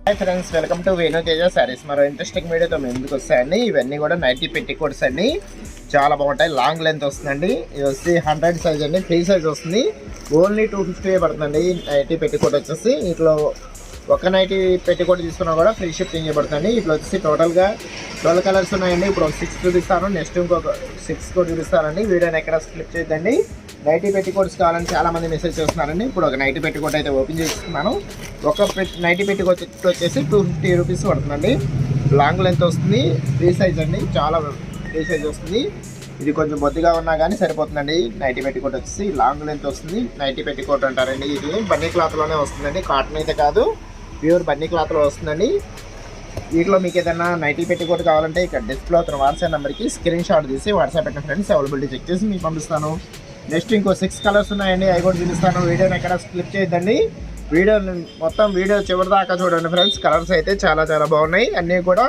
Hi friends, welcome to teja sarees. మరో interesting వీడియోతో మేము ముందుకు వస్తాయండి. ఇవన్నీ కూడా నైటీ పెట్టికోట్స్ అండి, చాలా బాగుంటాయి. లాంగ్ లెంత్ వస్తుందండి. ఇది వచ్చి 100 సైజ్ అండి, ఫ్రీ సైజ్ వస్తుంది. ఓన్లీ 250 పడుతుందండి నైటీ పెట్టికోట్ వచ్చేసి. ఇట్లా ఒక నైటీ పెట్టికోట్ తీసుకున్నా కూడా ఫ్రీ షిప్పింగ్ చేయబడుతుంది. ఇట్లా వచ్చేసి టోటల్గా 12 కలర్స్ ఉన్నాయండి. ఇప్పుడు ఒక 6 చూపిస్తాను, నెక్స్ట్ ఇంకొక 6 కూడా చూపిస్తానండి. వీడియోని ఎక్కడ స్కిప్ చేయొద్దండి. నైటీ పెట్టికోట్స్ కావాలని చాలామంది మెసేజ్ చేస్తున్నారండి. ఇప్పుడు ఒక నైటీ పెట్టికోట్ అయితే ఓపెన్ చేస్తున్నాను. ఒక నైటీ పెట్టికోట్ వచ్చేసి 250 రూపీస్ పడుతుందండి. లాంగ్ లెంత్ వస్తుంది, ఫ్రీ సైజ్ అండి, చాలా ఫ్రీ సైజ్ వస్తుంది. ఇది కొంచెం బొద్దుగా ఉన్నా కానీ సరిపోతుందండి. నైటీ పెట్టికోట్ వచ్చేసి లాంగ్ లెంత్ వస్తుంది. నైటీ పెట్టికోట్ అంటారండి. ఇది బన్నీ క్లాత్లోనే వస్తుందండి, కాటన్ అయితే కాదు, ప్యూర్ బన్నీ క్లాత్లో వస్తుందండి. వీటిలో మీకు ఏదైనా నైటీ పెట్టికోట్ కావాలంటే ఇక్కడ డిస్ప్లే అవుతున్న వాట్సాప్ నెంబర్కి స్క్రీన్ షాట్ తీసి వాట్సాప్ పెట్టిన ఫ్రెండ్స్ అవైలబిలిటీ చెక్ చేసి మీకు పంపిస్తాను. నెక్స్ట్ ఇంకో 6 కలర్స్ ఉన్నాయండి, అవి కూడా చూపిస్తాను. వీడియోని ఎక్కడ స్కిప్ చేయొద్దండి. వీడియో చివరి దాకా చూడండి ఫ్రెండ్స్. కలర్స్ అయితే చాలా చాలా బాగున్నాయి. అన్నీ కూడా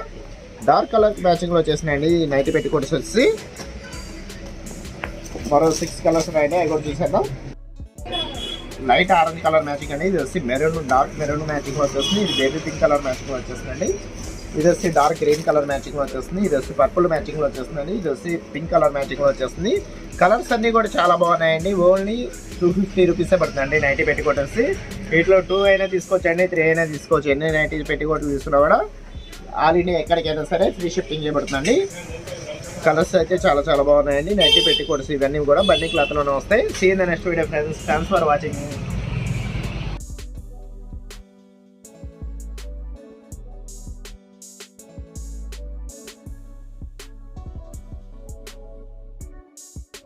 డార్క్ కలర్ మ్యాచింగ్లో వచ్చేసినాయండి ఈ నైటీ పెట్టికోట్స్ వచ్చి. మరో 6 కలర్స్ ఉన్నాయండి, అవి కూడా చూసేద్దాం. లైట్ ఆరెంజ్ కలర్ మ్యాచింగ్ అండి. ఇది వచ్చి మెరూన్, డార్క్ మెరూన్ మ్యాచింగ్ వచ్చేస్తుంది. ఇది బేబీ పింక్ కలర్ మ్యాచింగ్ వచ్చేస్తుందండి. ఇది వచ్చి డార్క్ గ్రీన్ కలర్ మ్యాచింగ్లో వచ్చేస్తుంది. ఇది వచ్చి పర్పుల్ మ్యాచింగ్లో వచ్చేస్తుందండి. ఇది వచ్చి పింక్ కలర్ మ్యాచింగ్లో వచ్చేస్తుంది. కలర్స్ అన్నీ కూడా చాలా బాగున్నాయండి. ఓన్లీ 250 రూపీసే పడుతుందండి నైటీ పెట్టికోట్ వచ్చి. వీటిలో 2 అయినా తీసుకోవచ్చండి, 3 అయినా తీసుకోవచ్చు. ఎన్ని నైటీ పెట్టికోట్లు తీసుకున్నా కూడా ఆల్ ఇండియా ఎక్కడికైనా సరే ఫ్రీ షిప్పింగ్ చేయబడుతుందండి. కలర్స్ అయితే చాలా చాలా బాగున్నాయండి నైటీ పెట్టికోట్స్. ఇవన్నీ కూడా బన్నీ క్లాత్లోనే వస్తాయి. See in the next video friends. Thanks for watching.